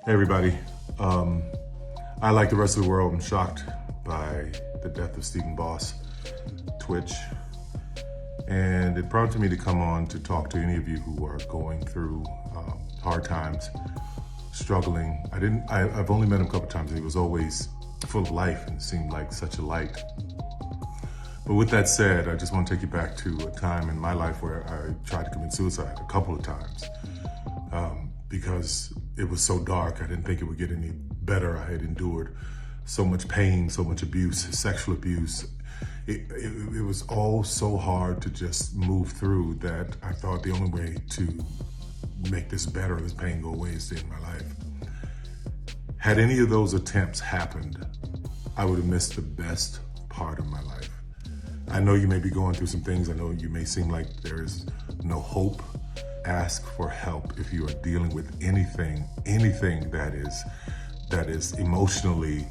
Hey everybody. I, like the rest of the world, am shocked by the death of Stephen Boss, Twitch. And it prompted me to come on to talk to any of you who are going through hard times, struggling. I've only met him a couple times, and he was always full of life and seemed like such a light. But with that said, I just want to take you back to a time in my life where I tried to commit suicide a couple of times. Because it was so dark, I didn't think it would get any better. I had endured so much pain, so much abuse, sexual abuse. It was all so hard to just move through that I thought the only way to make this better, this pain go away, is to end my life. Had any of those attempts happened, I would have missed the best part of my life. I know you may be going through some things. I know you may seem like there is no hope. Ask for help if you are dealing with anything that is emotionally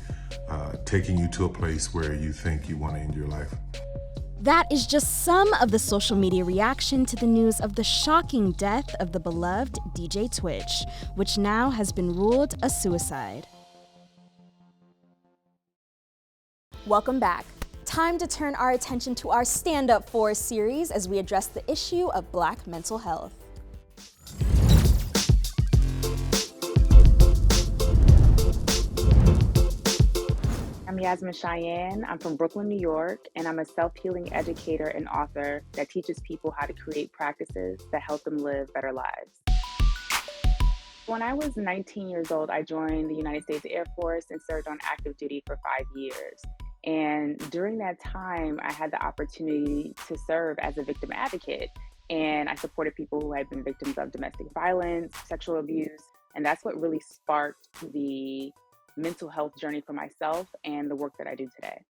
taking you to a place where you think you want to end your life. That is just some of the social media reaction to the news of the shocking death of the beloved DJ Twitch, which now has been ruled a suicide. Welcome back. Time to turn our attention to our Stand Up For series as we address the issue of Black mental health. I'm Yasmine Cheyenne. I'm from Brooklyn, New York, and I'm a self-healing educator and author that teaches people how to create practices that help them live better lives. When I was 19 years old, I joined the United States Air Force and served on active duty for 5 years. And during that time, I had the opportunity to serve as a victim advocate. And I supported people who had been victims of domestic violence, sexual abuse, and that's what really sparked the mental health journey for myself and the work that I do today.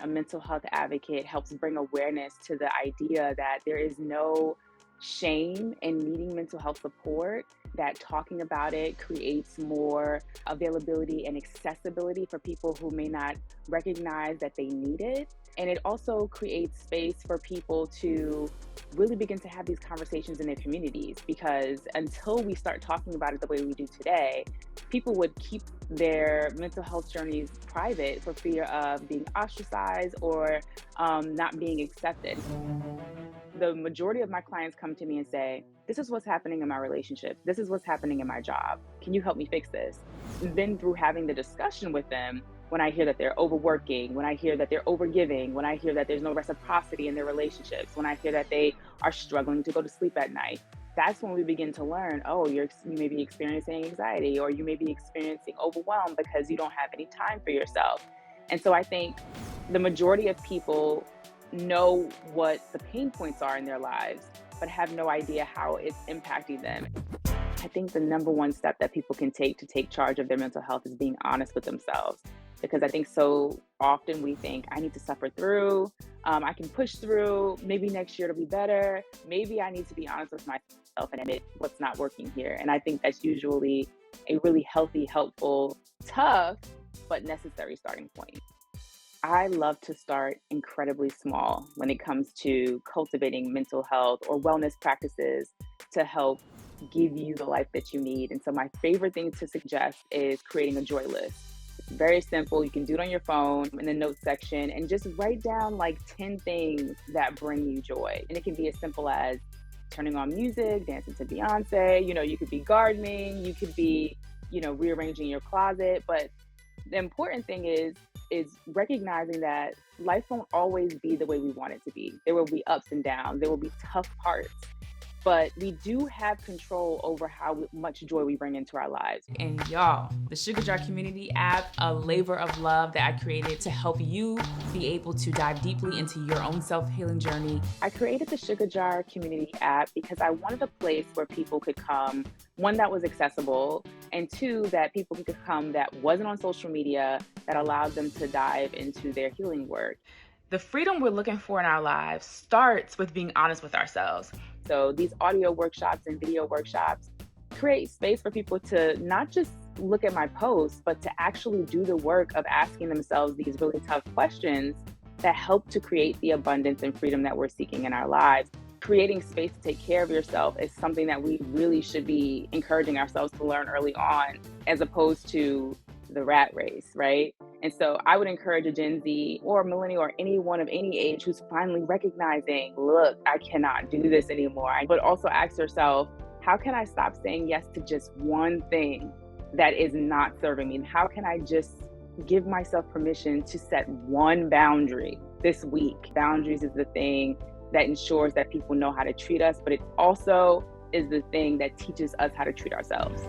A mental health advocate helps bring awareness to the idea that there is no shame in needing mental health support, that talking about it creates more availability and accessibility for people who may not recognize that they need it. And it also creates space for people to really begin to have these conversations in their communities, because until we start talking about it the way we do today, people would keep their mental health journeys private for fear of being ostracized or not being accepted. The majority of my clients come to me and say, this is what's happening in my relationship. This is what's happening in my job. Can you help me fix this? And then through having the discussion with them, when I hear that they're overworking, when I hear that they're overgiving, when I hear that there's no reciprocity in their relationships, when I hear that they are struggling to go to sleep at night, that's when we begin to learn, oh, you may be experiencing anxiety, or you may be experiencing overwhelm because you don't have any time for yourself. And so I think the majority of people know what the pain points are in their lives, but have no idea how it's impacting them. I think the number one step that people can take to take charge of their mental health is being honest with themselves. Because I think so often we think, I need to suffer through, I can push through, maybe next year it'll be better. Maybe I need to be honest with myself and admit what's not working here. And I think that's usually a really healthy, helpful, tough, but necessary starting point. I love to start incredibly small when it comes to cultivating mental health or wellness practices to help give you the life that you need. And so my favorite thing to suggest is creating a joy list. It's very simple. You can do it on your phone in the notes section and just write down like 10 things that bring you joy. And it can be as simple as turning on music, dancing to Beyonce, you could be gardening, you could be, rearranging your closet. But the important thing is recognizing that life won't always be the way we want it to be. There will be ups and downs. There will be tough parts. But we do have control over how much joy we bring into our lives. And y'all, the Sugar Jar Community app, a labor of love that I created to help you be able to dive deeply into your own self-healing journey. I created the Sugar Jar Community app because I wanted a place where people could come, one, that was accessible, and two, that people could come that wasn't on social media, that allowed them to dive into their healing work. The freedom we're looking for in our lives starts with being honest with ourselves. So these audio workshops and video workshops create space for people to not just look at my posts, but to actually do the work of asking themselves these really tough questions that help to create the abundance and freedom that we're seeking in our lives. Creating space to take care of yourself is something that we really should be encouraging ourselves to learn early on, as opposed to the rat race, right? And so I would encourage a Gen Z or millennial or anyone of any age who's finally recognizing, look, I cannot do this anymore. But also ask yourself, how can I stop saying yes to just one thing that is not serving me? How can I just give myself permission to set one boundary this week? Boundaries is the thing that ensures that people know how to treat us, but it also is the thing that teaches us how to treat ourselves.